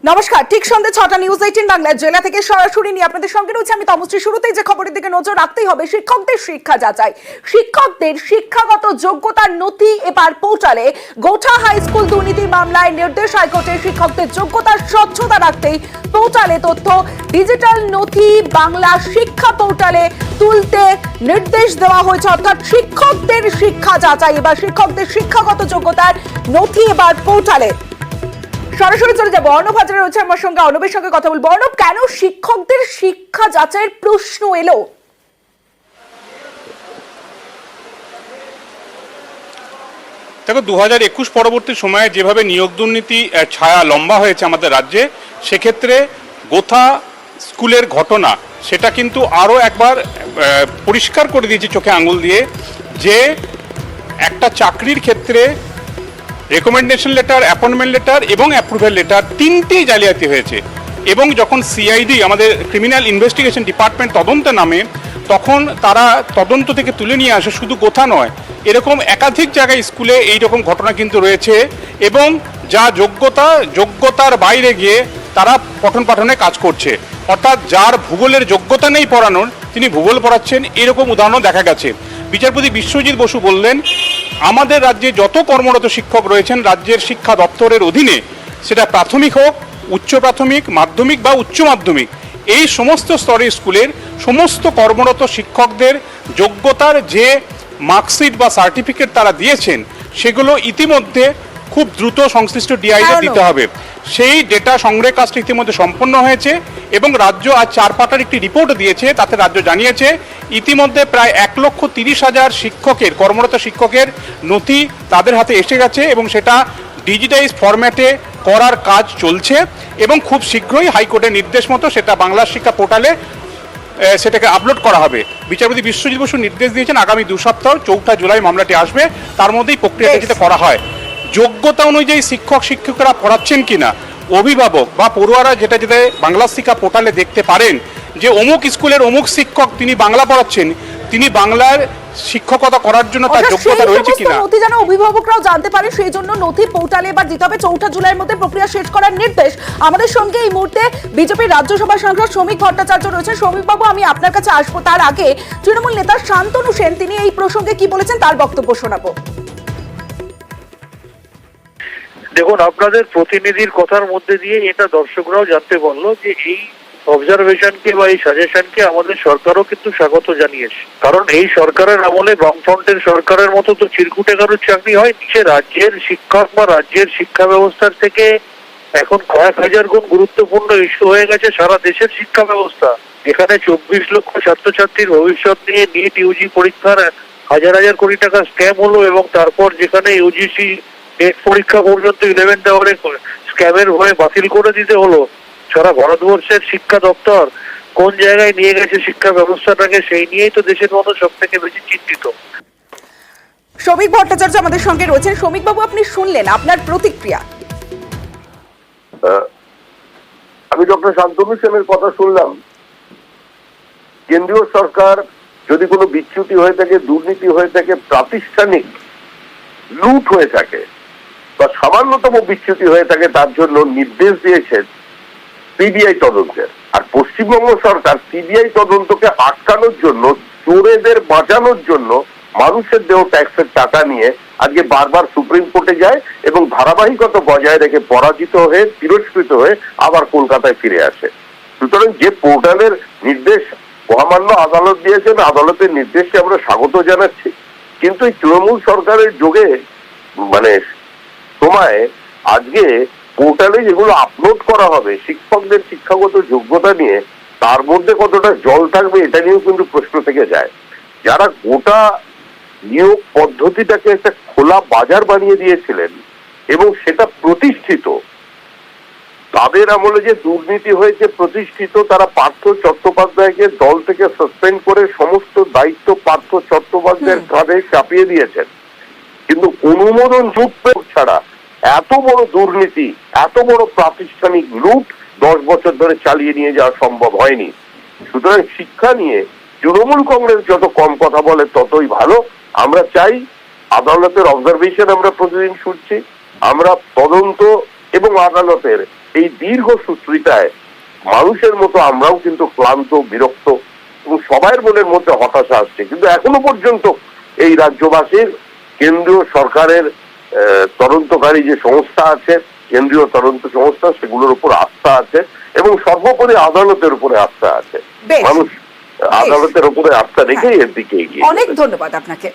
নমস্কার, ঠিক সন্ধ্যে 6টা নিউজ 18 বাংলার জেলা থেকে সরাসরি নিয়ে আপনাদের সঙ্গে রয়েছে আমি তমশ্রী। শুরুতেই যে খবরের দিকে নজর রাখতেই হবে, শিক্ষকদের শিক্ষা যাচাই। শিক্ষকদের শিক্ষাগত যোগ্যতার নথি এবার পোর্টালে। গোঠা হাই স্কুল দুর্নীতি মামলায় নির্দেশ হাইকোর্টের। শিক্ষকদের যোগ্যতার স্বচ্ছতা রাখতেই পোর্টালে তথ্য ডিজিটাল নথি বাংলা শিক্ষা পোর্টালে তুলতে নির্দেশ দেওয়া হয়েছে। অর্থাৎ শিক্ষকদের শিক্ষা যাচাই, এবার শিক্ষকদের শিক্ষাগত যোগ্যতার নথি এবার পোর্টালে। সরাসরি চলে যাবো, অর্ণব হাজারা রয়েছে আমার সঙ্গে, অর্ণবের সঙ্গে কথা বলবো। অর্ণব, কেন শিক্ষকদের শিক্ষা যাচাইয়ের প্রশ্ন এলো? দেখো, 2021 পরবর্তী সময়ে যেভাবে নিয়োগ দুর্নীতি ছায়া লম্বা হয়েছে আমাদের রাজ্যে, সেক্ষেত্রে গোথা স্কুলের ঘটনা সেটা কিন্তু আরও একবার পরিষ্কার করে দিয়েছে চোখে আঙুল দিয়ে যে একটা চাকরির ক্ষেত্রে রেকমেন্ডেশন লেটার, অ্যাপয়েন্টমেন্ট লেটার এবং অ্যাপ্রুভেল লেটার তিনটেই জালিয়াতি হয়েছে। এবং যখন সিআইডি আমাদের ক্রিমিনাল ইনভেস্টিগেশন ডিপার্টমেন্ট তদন্তে নামে, তখন তারা তদন্ত থেকে তুলে নিয়ে আসে শুধু গোথা নয়, এরকম একাধিক জায়গায় স্কুলে এইরকম ঘটনা কিন্তু রয়েছে। এবং যা যোগ্যতার বাইরে গিয়ে তারা পঠন পাঠনে কাজ করছে। অর্থাৎ যার ভূগোলের যোগ্যতা নেই পড়ানোর, তিনি ভূগোল পড়াচ্ছেন, এরকম উদাহরণও দেখা গেছে। বিচারপতি বিশ্বজিৎ বসু বললেন, আমাদের রাজ্যে যত কর্মরত শিক্ষক রয়েছেন রাজ্যের শিক্ষা দপ্তরের অধীনে, সেটা প্রাথমিক হোক, উচ্চ প্রাথমিক, মাধ্যমিক বা উচ্চ মাধ্যমিক, এই সমস্ত স্তরের স্কুলের সমস্ত কর্মরত শিক্ষকদের যোগ্যতার যে মার্কশিট বা সার্টিফিকেট তারা দিয়েছেন, সেগুলো ইতিমধ্যে খুব দ্রুত সংশ্লিষ্ট ডিআইতে দিতে হবে। সেই ডেটা সংগ্রহ কাজটি ইতিমধ্যে সম্পন্ন হয়েছে এবং রাজ্য আজ 4 পাতার একটি রিপোর্ট দিয়েছে। তাতে রাজ্য জানিয়েছে ইতিমধ্যে প্রায় 1,30,000 শিক্ষকের, কর্মরত শিক্ষকের নথি তাদের হাতে এসে গেছে এবং সেটা ডিজিটাইজ ফরম্যাটে করার কাজ চলছে এবং খুব শীঘ্রই হাইকোর্টের নির্দেশ মতো সেটা বাংলা শিক্ষা পোর্টালে সেটাকে আপলোড করা হবে। বিচারপতি বিশ্বজিৎ বসু নির্দেশ দিয়েছেন আগামী 2 সপ্তাহ 4 জুলাই মামলাটি আসবে, তার মধ্যেই প্রক্রিয়াটা যাতে করা হয়। যোগ্যতা অনুযায়ী শিক্ষকরা পড়াচ্ছেন কিনা, অভিভাবক বা পড়ুয়ারা যেটা বাংলা শিক্ষা পোর্টালে দেখতে পারেন যে অমুক স্কুলের অমুক শিক্ষক তিনি বাংলা পড়াচ্ছেন, তিনি বাংলার শিক্ষকতা করার জন্য তার যোগ্যতা রয়েছে কিনা নথি যেন অভিভাবকরাও জানতে পারে, সেই জন্য নথি পোর্টালে এবার দিতে হবে। 4 জুলাইয়ের মধ্যে প্রক্রিয়া শেষ করার নির্দেশ। আমাদের সঙ্গে এই মুহূর্তে বিজেপির রাজ্যসভা সাংসদ শ্রমিক ভট্টাচার্য রয়েছেন। শ্রমিক বাবু, আমি আপনার কাছে আসবো, তার আগে তৃণমূল নেতা শান্তনু সেন তিনি এই প্রসঙ্গে কি বলেছেন তার বক্তব্য শোনাবো। দেখুন, আপনাদের প্রতিনিধির কথার মধ্যে দিয়ে এটা দর্শকরাও জানতে পারলো যে এই অবজারভেশনকে বা এই সাজেশনকে আমাদের সরকারও কিন্তু স্বাগত জানিয়েছে। কারণ এই সরকারের আমলে বামফ্রন্টের সরকারের মতো তো চিরকুটে কারোর চাকরি হয় নিচে রাজ্যের শিক্ষক বা রাজ্যের শিক্ষা ব্যবস্থার থেকে এখন কয়েক হাজার গুণ গুরুত্বপূর্ণ ইস্যু হয়ে গেছে সারা দেশের শিক্ষা ব্যবস্থা। এখানে 24 লক্ষ ছাত্রছাত্রীর ভবিষ্যৎ নিয়ে নিট ইউজি পরীক্ষার হাজার হাজার কোটি টাকা স্ক্যাম হলো এবং তারপর যেখানে ইউজিসি নেট পরীক্ষা পর্যন্ত 11th আওয়ারে স্ক্যামের ভয়ে বাতিল করে দিতে হলো। সারা ভারতবর্ষের শিক্ষা দপ্তর কোন জায়গায় নিয়ে গেছে শিক্ষা ব্যবস্থাটাকে, সেই নিয়েই তো দেশের মানুষ সব থেকে বেশি চিন্তিত। শ্রমিক ভট্টাচার্য আমাদের সঙ্গে রয়েছেন। শ্রমিক বাবু, আপনি শুনলেন, আপনার প্রতিক্রিয়া? আমি ডক্টর শান্তনু সেনের কথা শুনলাম। কেন্দ্রীয় সরকার যদি কোনো বিচ্যুতি হয়ে থাকে, দুর্নীতি হয়ে থাকে, প্রাতিষ্ঠানিক লুট হয়ে থাকে বা সামান্যতম বিচ্যুতি হয়ে থাকে, তার জন্য নির্দেশ দিয়েছেন সিবিআই তদন্তের। আর পশ্চিমবঙ্গ সরকার সিবিআই তদন্তকে আটকানোর জন্য, চোরেদের বাঁচানোর জন্য মানুষের দেহ ট্যাক্সের টাকা নিয়ে আজকে বারবার সুপ্রিম কোর্টে যায় এবং ধারাবাহিকতা বজায় রেখে পরাজিত হয়ে, তিরস্কৃত হয়ে আবার কলকাতায় ফিরে আসে। সুতরাং যে পোর্টালের নির্দেশ মহামান্য আদালত দিয়েছেন, আদালতের নির্দেশকে আমরা স্বাগত জানাচ্ছি। কিন্তু এই তৃণমূল সরকারের যোগে সময় আজকে পোর্টালে যেগুলো আপলোড করা হবে শিক্ষকদের শিক্ষাগত যোগ্যতা নিয়ে, তার মধ্যে কতটা জল থাকবে এটা নিয়েও কিন্তু প্রশ্ন থেকে যায়। যারা গোটা নিয়োগ পদ্ধতিটাকে একটা খোলা বাজার বানিয়ে দিয়েছিলেন এবং সেটা প্রতিষ্ঠিত, তাদের আমলে যে দুর্নীতি হয়েছে প্রতিষ্ঠিত, তারা পার্থ চট্টোপাধ্যায়কে দল থেকে সাসপেন্ড করে সমস্ত দায়িত্ব পার্থ চট্টোপাধ্যায়ের কাঁধে চাপিয়ে দিয়েছেন। কিন্তু অনুমোদন ছাড়া এত বড় দুর্নীতি, এত বড় প্রাতিষ্ঠানিক লুট 10 বছর ধরে চালিয়ে নিয়ে যাওয়া সম্ভব হয়নি। সুতরাং শিক্ষা নিয়ে তৃণমূল কংগ্রেস যত কম কথা বলে ততই ভালো। আমরা চাই আদালতের অবজারভেশন আমরা প্রতিদিন শুনছি, আমরা তদন্ত এবং আদালতের এই দীর্ঘ সূত্রিতায় মানুষের মতো আমরাও কিন্তু ক্লান্ত, বিরক্ত এবং সবার মনের মধ্যে হতাশা আসছে। কিন্তু এখনো পর্যন্ত এই রাজ্যবাসীর কেন্দ্রীয় সরকারের তদন্তকারী যে সংস্থা আছে, কেন্দ্রীয় তদন্ত সংস্থা, সেগুলোর উপর আস্থা আছে এবং সর্বোপরি আদালতের উপরে আস্থা আছে। বেশ। মানুষ আদালতের উপরে আস্থা রেখেই এর দিকে এগিয়ে অনেক ধন্যবাদ আপনাকে।